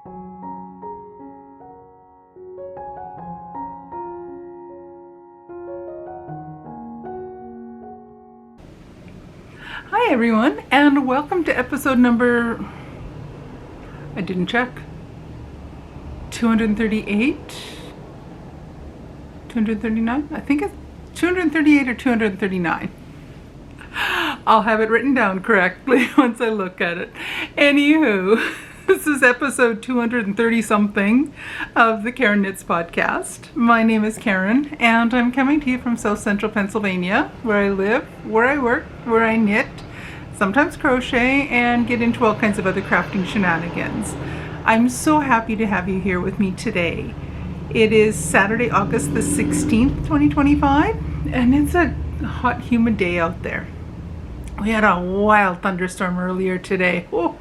Hi everyone, and welcome to episode number, I didn't check, 238, 239, I think it's 238 or 239. I'll have it written down correctly once I look at it. Anywho, this is episode 230 something of the Karen Knits podcast. My name is Karen, and I'm coming to you from South Central Pennsylvania, where I live, where I work, where I knit, sometimes crochet, and get into all kinds of other crafting shenanigans. I'm so happy to have you here with me today. It is Saturday, August the 16th, 2025, and it's a hot, humid day out there. We had a wild thunderstorm earlier today. Oh,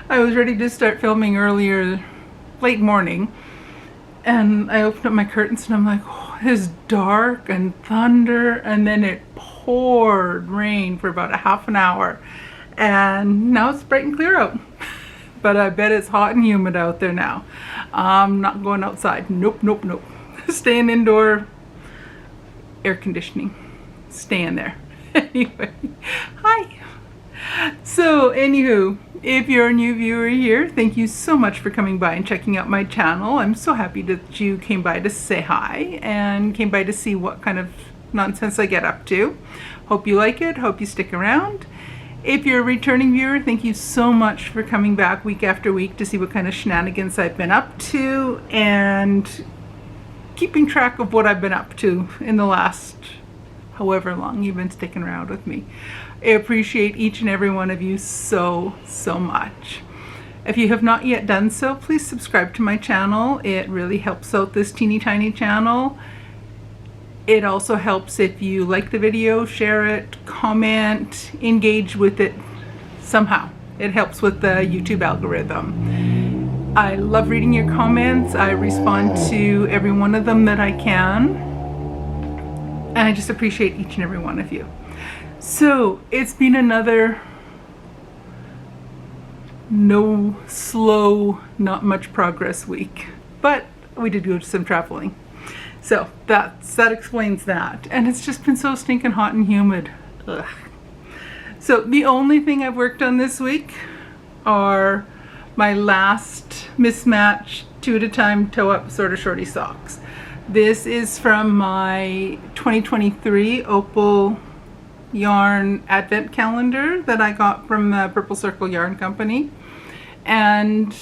I was ready to start filming earlier, late morning, and I opened up my curtains and I'm like, oh, it's dark and thunder, and then it poured rain for about a half an hour, and now it's bright and clear out. But I bet it's hot and humid out there now. I'm not going outside. Nope. Staying indoor, air conditioning, staying there. Anyway, hi. So anywho, if you're a new viewer here, thank you so much for coming by and checking out my channel. I'm so happy that you came by to say hi and came by to see what kind of nonsense I get up to. Hope you like it. Hope you stick around. If you're a returning viewer, thank you so much for coming back week after week to see what kind of shenanigans I've been up to and keeping track of what I've been up to in the last however long you've been sticking around with me. I appreciate each and every one of you so much. If you have not yet done so, please subscribe to my channel. It really helps out this teeny tiny channel. It also helps if you like the video, share it, comment, engage with it somehow. It helps with the YouTube algorithm. I love reading your comments. I respond to every one of them that I can. And I just appreciate each and every one of you. So it's been another slow, not much progress week. But we did go to some traveling. So that explains that. And it's just been so stinking hot and humid. Ugh. So the only thing I've worked on this week are my last mismatched 2 at a time toe up sort of shorty socks. This is from my 2023 Opal yarn advent calendar that I got from the Purple Circle Yarn Company. And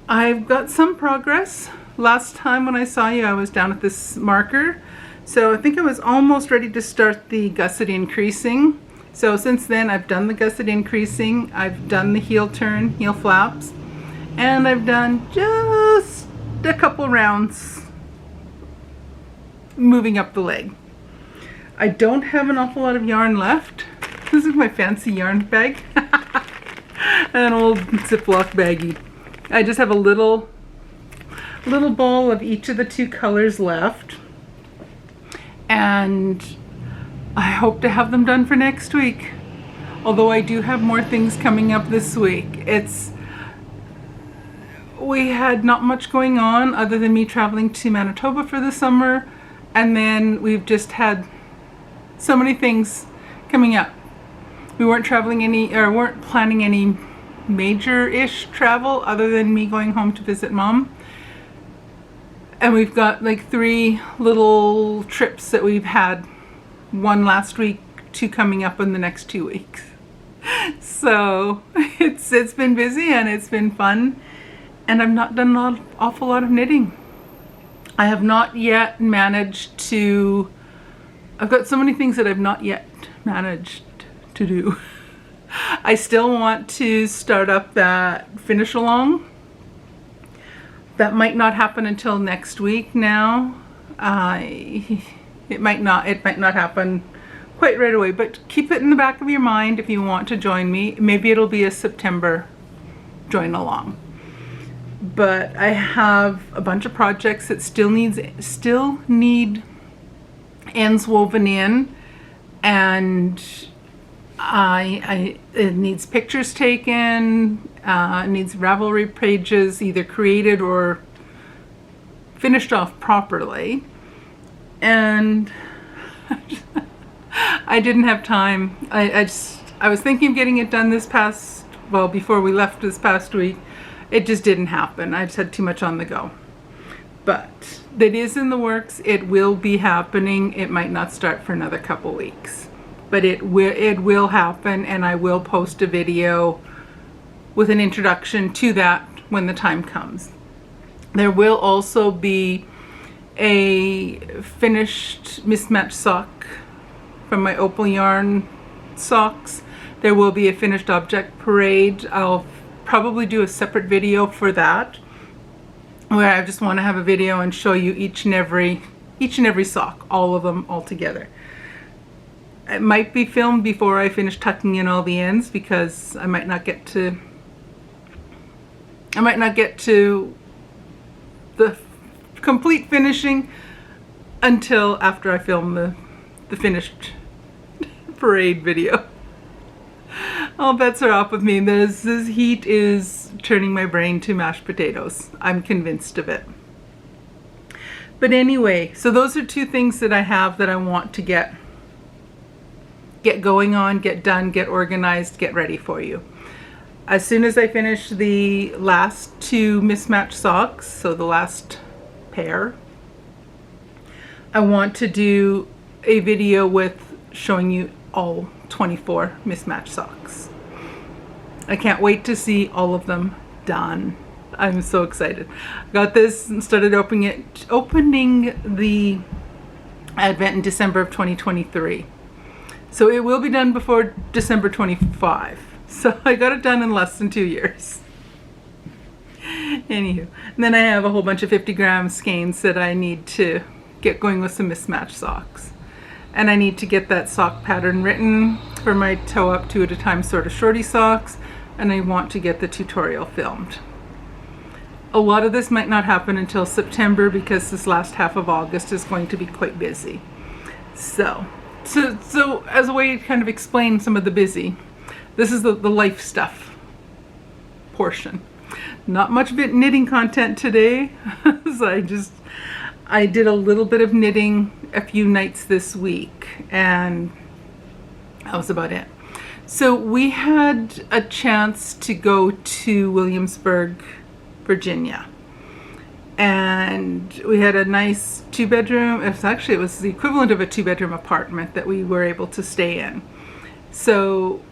I've got some progress. Last time when I saw you, I was down at this marker. So I think I was almost ready to start the gusset increasing. So since then, I've done the gusset increasing, I've done the heel turn, heel flaps, and I've done just a couple rounds moving up the leg. I don't have an awful lot of yarn left. This is my fancy yarn bag. An old Ziploc baggie. I just have a little ball of each of the 2 colors left, and I hope to have them done for next week. Although I do have more things coming up this week. We had not much going on other than me traveling to Manitoba for the summer, and then we've just had so many things coming up. We weren't weren't planning any major-ish travel other than me going home to visit Mom. And we've got like 3 little trips that we've had. 1 last week, 2 coming up in the next 2 weeks. So it's been busy and it's been fun. And I've not done an awful lot of knitting. I have not yet managed to... I've got so many things that I've not yet managed to do. I still want to start up that finish along. That might not happen until next week now. It might not happen quite right away, but keep it in the back of your mind if you want to join me. Maybe it'll be a September join along. But I have a bunch of projects that still need ends woven in, and It needs pictures taken, it needs Ravelry pages either created or finished off properly, and I didn't have time. I was thinking of getting it done before we left this past week. It just didn't happen. I just had too much on the go. But that is in the works. It will be happening. It might not start for another couple weeks, but it will happen, and I will post a video with an introduction to that when the time comes. There will also be a finished mismatched sock from my opal yarn socks. There will be a finished object parade. I'll probably do a separate video for that, where I just want to have a video and show you each and every sock, all of them all together. It might be filmed before I finish tucking in all the ends, because I might not get to the complete finishing until after I film the finished parade video. All bets are off with me. This heat is turning my brain to mashed potatoes. I'm convinced of it. But anyway, so those are two things that I have that I want to get going on, get done, get organized, get ready for you. As soon as I finish the last two mismatched socks, so the last pair, I want to do a video with showing you all 24 mismatched socks. I can't wait to see all of them done. I'm so excited. Got this and started opening the advent in December of 2023. So it will be done before December 25. So I got it done in less than 2 years. Anywho, and then I have a whole bunch of 50-gram skeins that I need to get going with some mismatched socks. And I need to get that sock pattern written for my toe up 2 at a time sort of shorty socks, and I want to get the tutorial filmed. A lot of this might not happen until September, because this last half of August is going to be quite busy. So as a way to kind of explain some of the busy, this is the life stuff portion. Not much knitting content today. So I did a little bit of knitting a few nights this week, and that was about it. So we had a chance to go to Williamsburg, Virginia, and we had a nice 2-bedroom. It was the equivalent of a 2-bedroom apartment that we were able to stay in. So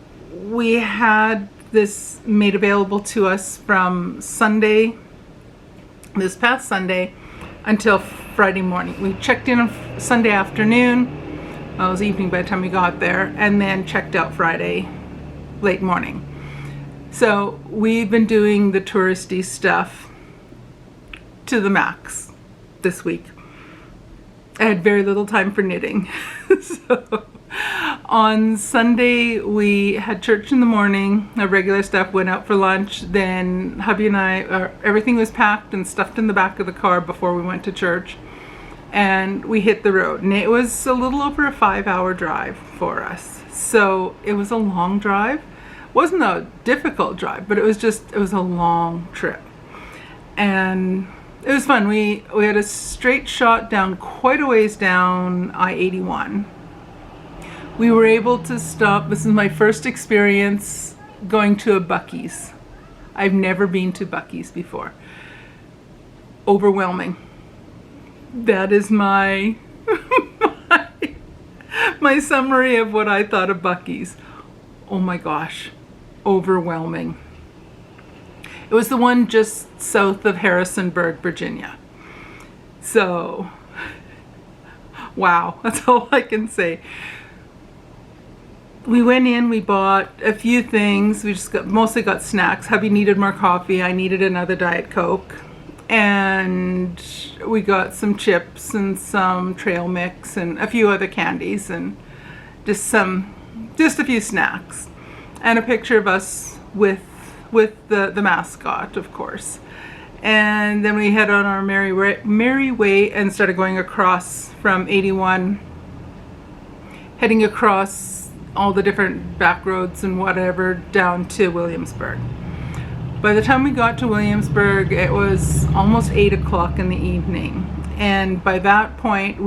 we had this made available to us from this past Sunday, until Friday morning. We checked in on Sunday afternoon. Well, it was evening by the time we got there, and then checked out Friday late morning. So we've been doing the touristy stuff to the max this week. I had very little time for knitting. So on Sunday we had church in the morning, our regular stuff, went out for lunch, then hubby and I, everything was packed and stuffed in the back of the car before we went to church, and we hit the road. And it was a little over a 5-hour drive for us. So it was a long drive. It wasn't a difficult drive, but it was a long trip. And it was fun. We had a straight shot down quite a ways down I-81. We were able to stop. This is my first experience going to a Buc-ee's. I've never been to Buc-ee's before. Overwhelming. That is my my summary of what I thought of Buc-ee's. Oh my gosh, overwhelming. It was the one just south of Harrisonburg, Virginia. So, wow, that's all I can say. We went in, we bought a few things. We mostly got snacks. Hubby needed more coffee. I needed another Diet Coke. And we got some chips and some trail mix and a few other candies, and just a few snacks. And a picture of us with the mascot, of course. And then we head on our merry way and started going across from 81, heading across all the different back roads and whatever down to Williamsburg. By the time we got to Williamsburg, it was almost 8 o'clock in the evening. And by that point,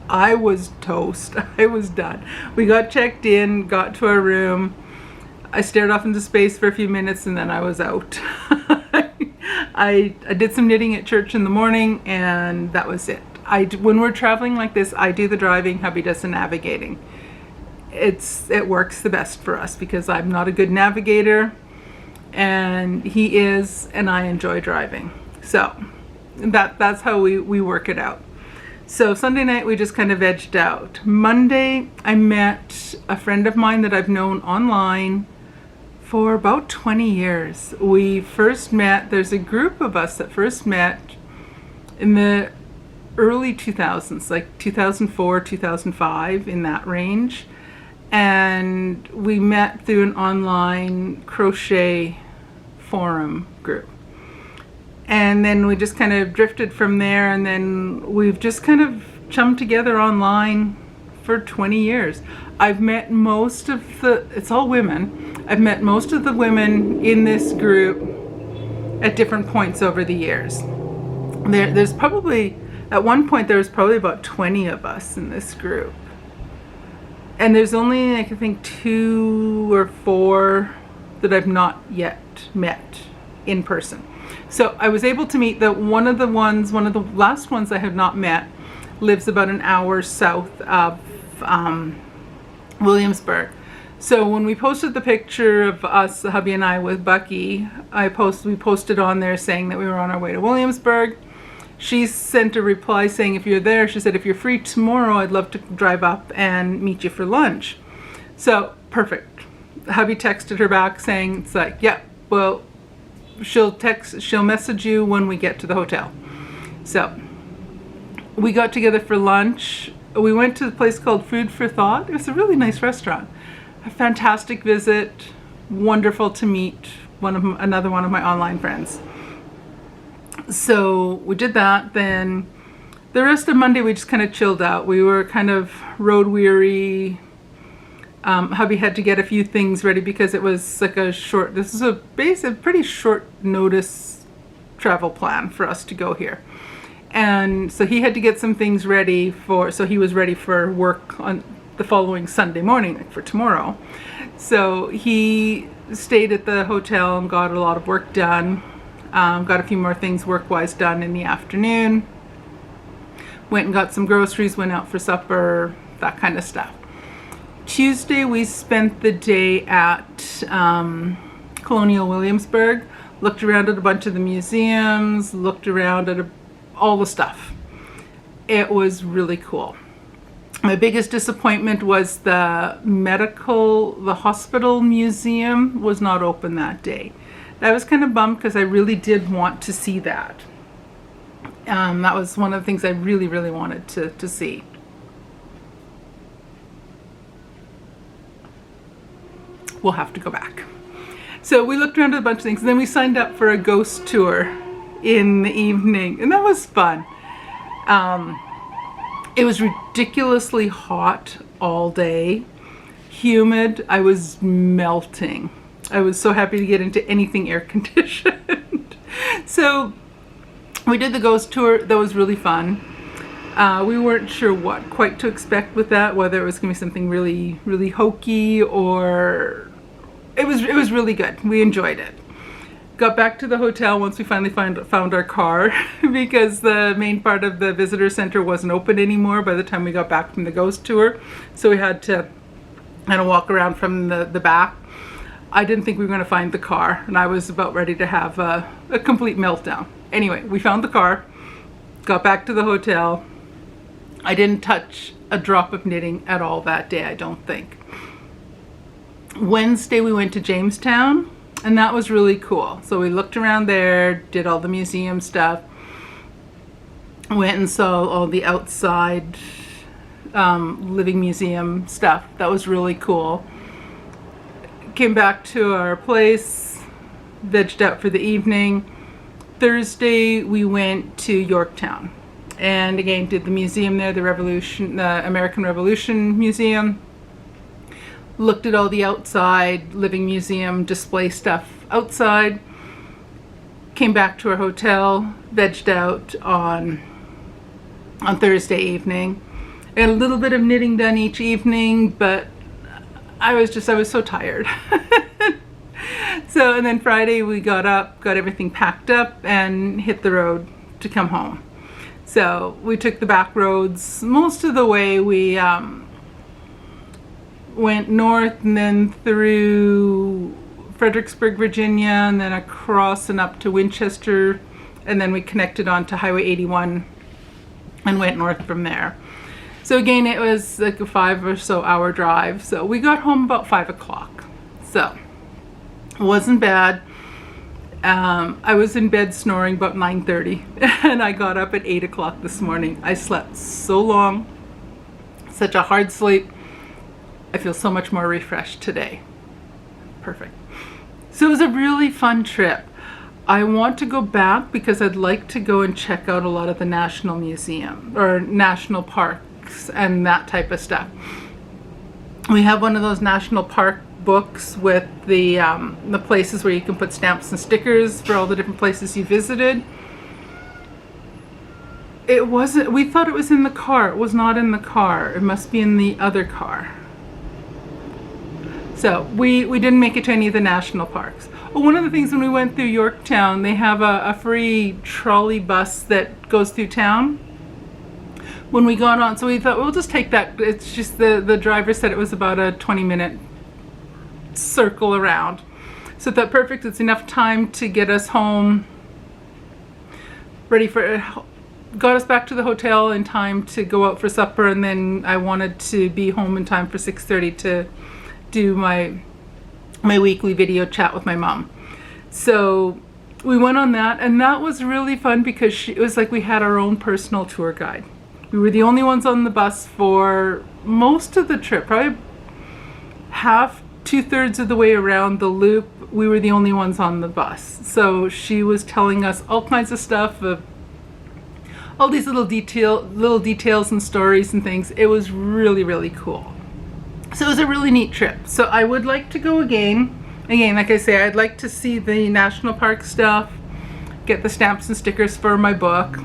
I was toast. I was done. We got checked in, got to our room. I stared off into space for a few minutes and then I was out. I did some knitting at church in the morning and that was it. When we're traveling like this, I do the driving, hubby does the navigating. It works the best for us because I'm not a good navigator and he is, and I enjoy driving. So that's how we work it out. So Sunday night we just kind of edged out. Monday I met a friend of mine that I've known online for about 20 years. We first met, there's a group of us that first met in the early 2000s, like 2004, 2005, in that range. And we met through an online crochet forum group. And then we just kind of drifted from there, and then we've just kind of chummed together online for 20 years. I've met it's all women. I've met most of the women in this group at different points over the years. There's probably, at one point there was probably about 20 of us in this group. And there's only, I think, 2 or 4 that I've not yet met in person. So I was able to meet one of the last ones I have not met lives about an hour south of Williamsburg. So when we posted the picture of us, hubby and I, with Bucky, we posted on there saying that we were on our way to Williamsburg. She sent a reply saying, if you're there, she said, if you're free tomorrow, I'd love to drive up and meet you for lunch. So, perfect. Hubby texted her back saying, it's like, yeah, well, she'll message you when we get to the hotel. So, we got together for lunch. We went to a place called Food for Thought. It was a really nice restaurant. A fantastic visit. Wonderful to meet another one of my online friends. So we did that. Then the rest of Monday we just kind of chilled out. We were kind of road weary. Hubby had to get a few things ready because it was like this is a pretty short notice travel plan for us to go here. And so he had to get some things ready so he was ready for work on the following Sunday morning, like for tomorrow. So he stayed at the hotel and got a lot of work done. Got a few more things work-wise done in the afternoon. Went and got some groceries, went out for supper, that kind of stuff. Tuesday we spent the day at Colonial Williamsburg. Looked around at a bunch of the museums, looked around at all the stuff. It was really cool. My biggest disappointment was the hospital museum was not open that day. I was kind of bummed because I really did want to see that. That was one of the things I really, really wanted to see. We'll have to go back. So we looked around at a bunch of things, and then we signed up for a ghost tour in the evening, and that was fun. It was ridiculously hot all day, humid. I was melting. I was so happy to get into anything air conditioned. So we did the ghost tour. That was really fun. We weren't sure what quite to expect with that, whether it was going to be something really, really hokey, or it was really good. We enjoyed it. Got back to the hotel once we finally found our car because the main part of the visitor center wasn't open anymore by the time we got back from the ghost tour. So we had to kind of walk around from the back. I didn't think we were going to find the car, and I was about ready to have a complete meltdown. Anyway, we found the car, got back to the hotel. I didn't touch a drop of knitting at all that day, I don't think. Wednesday we went to Jamestown, and that was really cool. So we looked around there, did all the museum stuff, went and saw all the outside living museum stuff. That was really cool. Came back to our place, vegged out for the evening. Thursday we went to Yorktown, and again did the museum there, the American Revolution Museum. looked at all the outside living museum display stuff outside, came back to our hotel, vegged out on Thursday evening, and a little bit of knitting done each evening, but I was so tired. So, and then Friday we got up, got everything packed up, and hit the road to come home. So we took the back roads most of the way. We went north and then through Fredericksburg, Virginia, and then across and up to Winchester, and then we connected on to Highway 81 and went north from there. So again, it was like a 5 or so hour drive. So we got home about 5 o'clock. So it wasn't bad. I was in bed snoring about 9:30 and I got up at 8 o'clock this morning. I slept so long, such a hard sleep. I feel so much more refreshed today. Perfect. So it was a really fun trip. I want to go back because I'd like to go and check out a lot of the national museum or national parks and that type of stuff. We have one of those national park books with the places where you can put stamps and stickers for all the different places you visited. It wasn't, we thought it was in the car. It was not in the car. It must be in the other car. So we didn't make it to any of the national parks. Well, one of the things when we went through Yorktown, they have a free trolley bus that goes through town. When we got on, so we thought we'll just take that. It's just the driver said it was about a 20-minute circle around. So that perfect. It's enough time to get us home, ready for, got us back to the hotel in time to go out for supper, and then I wanted to be home in time for 6:30 to do my weekly video chat with my mom. So we went on that, and that was really fun because it was like we had our own personal tour guide. We were the only ones on the bus for most of the trip, probably half, 2/3 of the way around the loop. We were the only ones on the bus. So she was telling us all kinds of stuff, of all these little details and stories and things. It was really, really cool. So it was a really neat trip. So I would like to go again. Again, like I say, I'd like to see the national park stuff, get the stamps and stickers for my book,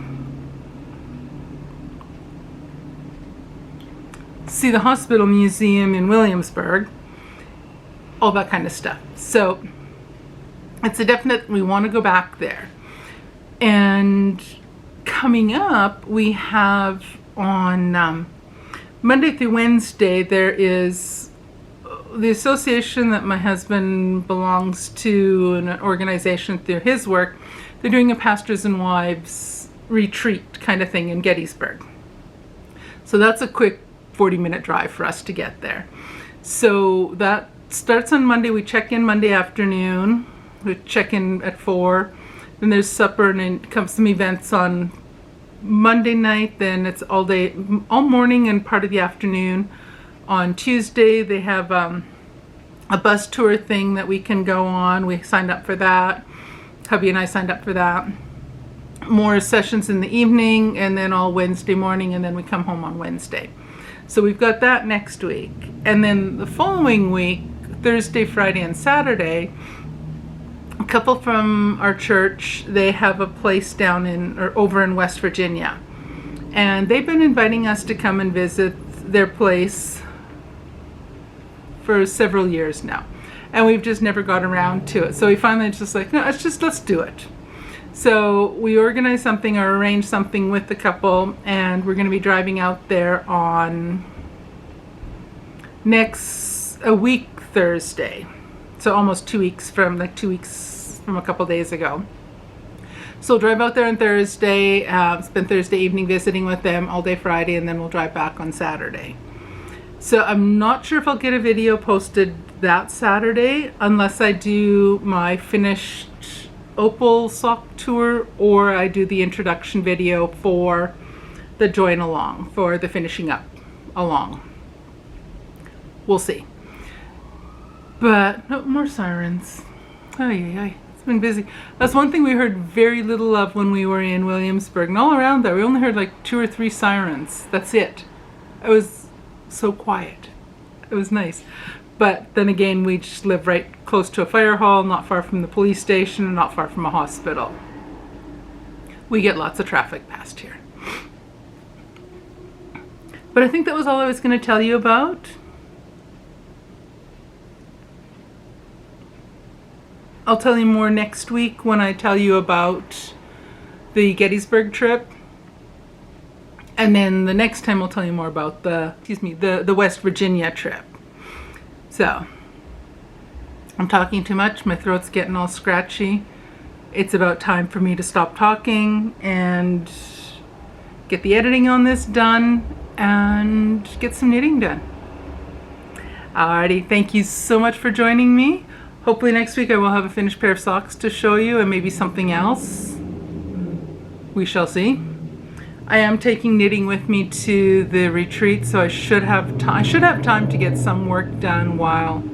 see the hospital museum in Williamsburg, all that kind of stuff. So it's a definite, we want to go back there. And coming up, we have on Monday through Wednesday, there is the association that my husband belongs to, an organization through his work. They're doing a pastors and wives retreat kind of thing in Gettysburg. So that's a quick 40-minute drive for us to get there. So that starts on Monday. We check in Monday afternoon. We check in at 4. Then there's supper, and then comes some events on Monday night. Then it's all day, all morning and part of the afternoon. On Tuesday, they have a bus tour thing that we can go on. We signed up for that. Hubby and I signed up for that. More sessions in the evening, and then all Wednesday morning, and then we come home on Wednesday. So we've got that next week. And then the following week, Thursday, Friday, and Saturday, a couple from our church, they have a place down in, or over in West Virginia. And they've been inviting us to come and visit their place for several years now. And we've just never got around to it. So we finally just like, no, let's do it. So we organized something or arranged something with the couple, and we're going to be driving out there on a week Thursday. So almost 2 weeks from, like 2 weeks from a couple days ago. So we'll drive out there on Thursday, spend Thursday evening visiting with them all day Friday, and then we'll drive back on Saturday. So I'm not sure if I'll get a video posted that Saturday unless I do my finished Opal sock tour, or I do the introduction video for the join along, for the finishing up along. We'll see. But no more sirens. It's been busy. That's one thing we heard very little of when we were in Williamsburg. And all around there, we only heard like 2 or 3 sirens. That's it. It was so quiet. It was nice. But then again, we just live right close to a fire hall, not far from the police station, and not far from a hospital. We get lots of traffic past here. But I think that was all I was going to tell you about. I'll tell you more next week when I tell you about the Gettysburg trip. And then the next time I'll tell you more about the West Virginia trip. So, I'm talking too much. My throat's getting all scratchy. It's about time for me to stop talking and get the editing on this done and get some knitting done. Alrighty, thank you so much for joining me. Hopefully next week I will have a finished pair of socks to show you and maybe something else. We shall see. I am taking knitting with me to the retreat, so I should have time to get some work done while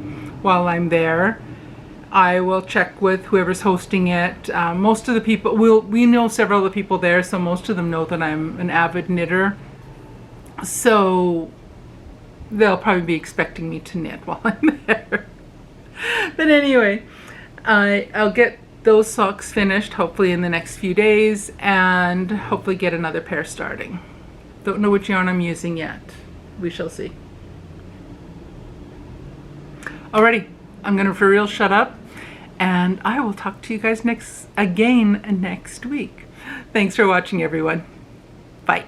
I'm there. I will check with whoever's hosting it. Most of the people, we know several of the people there, so most of them know that I'm an avid knitter. So they'll probably be expecting me to knit while I'm there. But anyway, I'll get those socks finished hopefully in the next few days and hopefully get another pair starting. Don't know which yarn I'm using yet. We shall see. Alrighty, I'm gonna for real shut up and I will talk to you guys again next week. Thanks for watching, everyone. Bye.